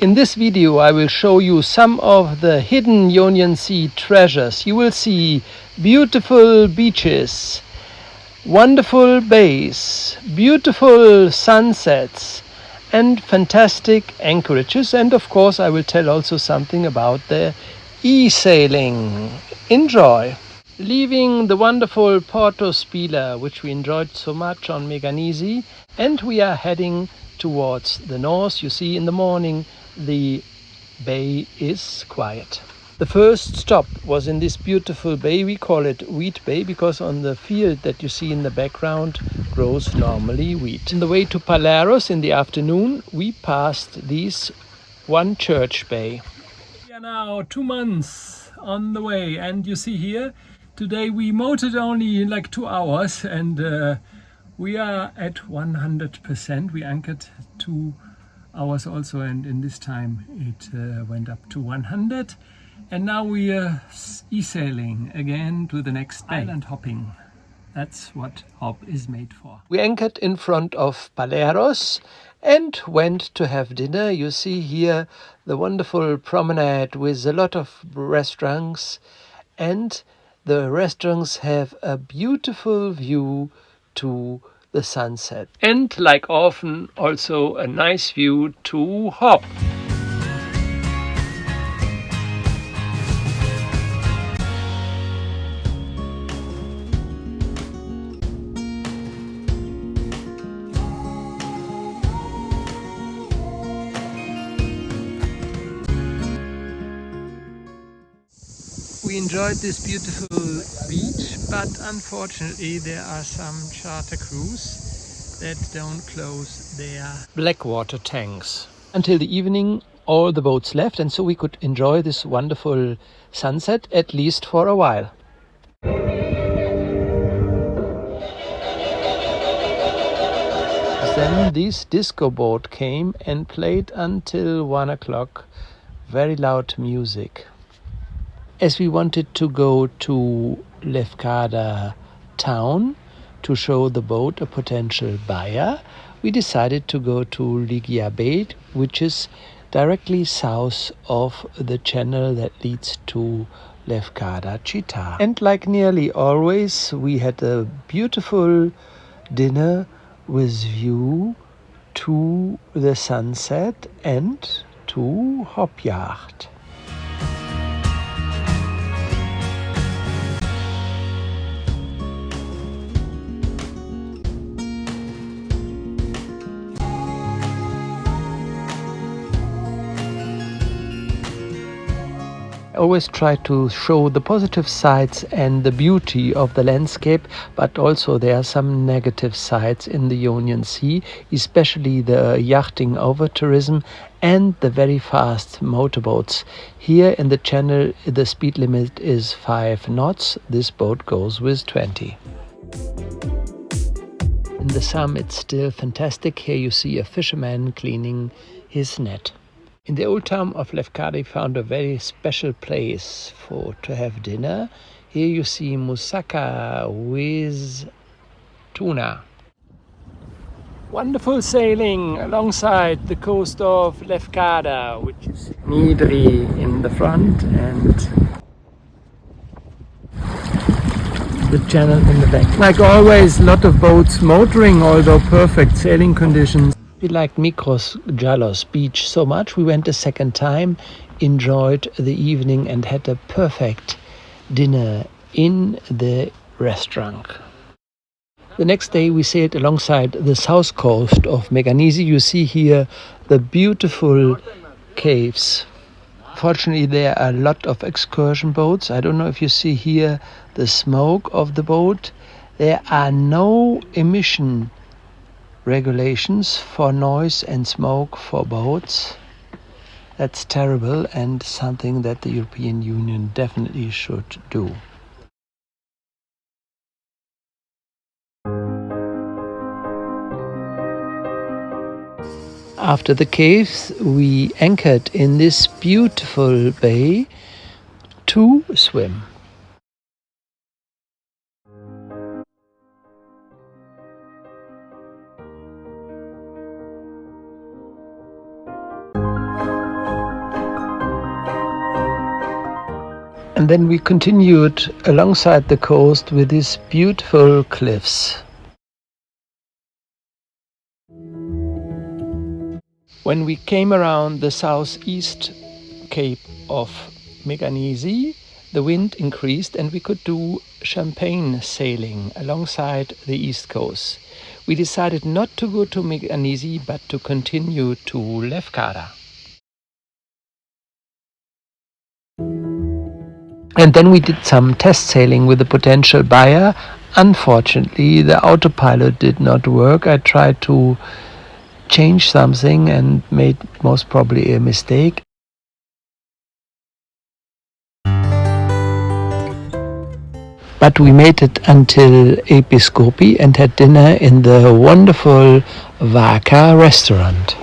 In this video I will show you some of the hidden Ionian Sea treasures. You will see beautiful beaches, wonderful bays, beautiful sunsets and fantastic anchorages, and of course I will tell also something about the ESailing. Enjoy! Leaving the wonderful Porto Spila, which we enjoyed so much on Meganisi, and we are heading towards the north. You see, in the morning the bay is quiet. The first stop was in this beautiful bay. We call it Wheat Bay because on the field that you see in the background grows normally wheat. On the way to Paleros in the afternoon we passed this one church bay. We are now 2 months on the way, and you see here today we motored only like 2 hours, and we are at 100%. We anchored 2 hours also, and in this time it went up to 100. And now we are ESailing again to the next bay. Island hopping. That's what hop is made for. We anchored in front of Paleros and went to have dinner. You see here the wonderful promenade with a lot of restaurants, and the restaurants have a beautiful view to the sunset. And like often also a nice view to hop. We enjoyed this beautiful beach, but unfortunately there are some charter crews that don't close their blackwater tanks. Until the evening all the boats left, and so we could enjoy this wonderful sunset at least for a while. Then this disco boat came and played until 1 o'clock, very loud music. As we wanted to go to Lefkada town to show the boat a potential buyer, we decided to go to Ligia Bay, which is directly south of the channel that leads to Lefkada Città. And like nearly always, we had a beautiful dinner with view to the sunset and to Hopjacht. I always try to show the positive sides and the beauty of the landscape, but also there are some negative sides in the Ionian Sea, especially the yachting overtourism and the very fast motorboats. Here in the channel the speed limit is 5 knots. This boat goes with 20. In the sum it's still fantastic. Here you see a fisherman cleaning his net. In the old town of Lefkada we found a very special place to have dinner. Here you see moussaka with tuna. Wonderful sailing alongside the coast of Lefkada, which is Nidri in the front and the channel in the back. Like always, a lot of boats motoring, although perfect sailing conditions. We liked Mikros Jalos beach so much, we went a second time, enjoyed the evening and had a perfect dinner in the restaurant. The next day we sailed alongside the south coast of Meganisi. You see here the beautiful caves. Fortunately there are a lot of excursion boats. I don't know if you see here the smoke of the boat. There are no emission regulations for noise and smoke for boats. That's terrible and something that the European Union definitely should do. After the caves we anchored in this beautiful bay to swim. And then we continued alongside the coast with these beautiful cliffs. When we came around the southeast cape of Meganisi, the wind increased and we could do champagne sailing alongside the east coast. We decided not to go to Meganisi but to continue to Lefkada. And then we did some test sailing with a potential buyer. Unfortunately, the autopilot did not work. I tried to change something and made most probably a mistake. But we made it until Episkopi and had dinner in the wonderful Vaka restaurant.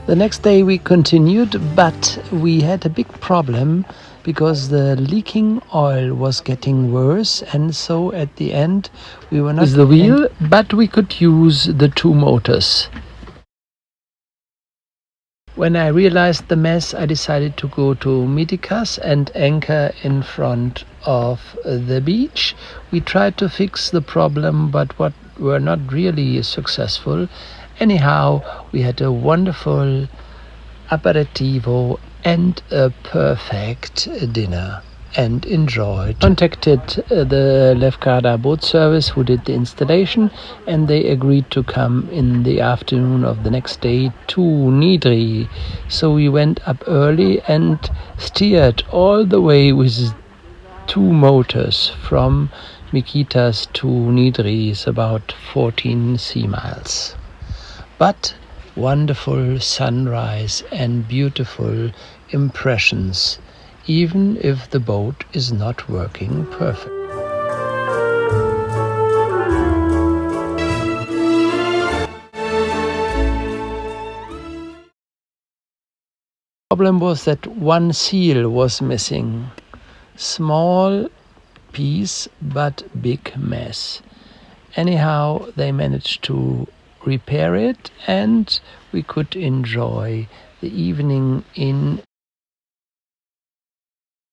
The next day we continued, but we had a big problem because the leaking oil was getting worse, and so at the end we were not with the wheel, but we could use the two motors. When I realized the mess, I decided to go to Mytikas and anchor in front of the beach. We tried to fix the problem, but were not really successful. Anyhow, we had a wonderful aperitivo and a perfect dinner and enjoyed. Contacted the Lefkada boat service who did the installation, and they agreed to come in the afternoon of the next day to Nidri. So we went up early and steered all the way with two motors from Mykitas to Nidri. It's about 14 sea miles. But wonderful sunrise and beautiful impressions, even if the boat is not working perfect. The problem was that one seal was missing. Small piece, but big mess. Anyhow, they managed to repair it, and we could enjoy the evening in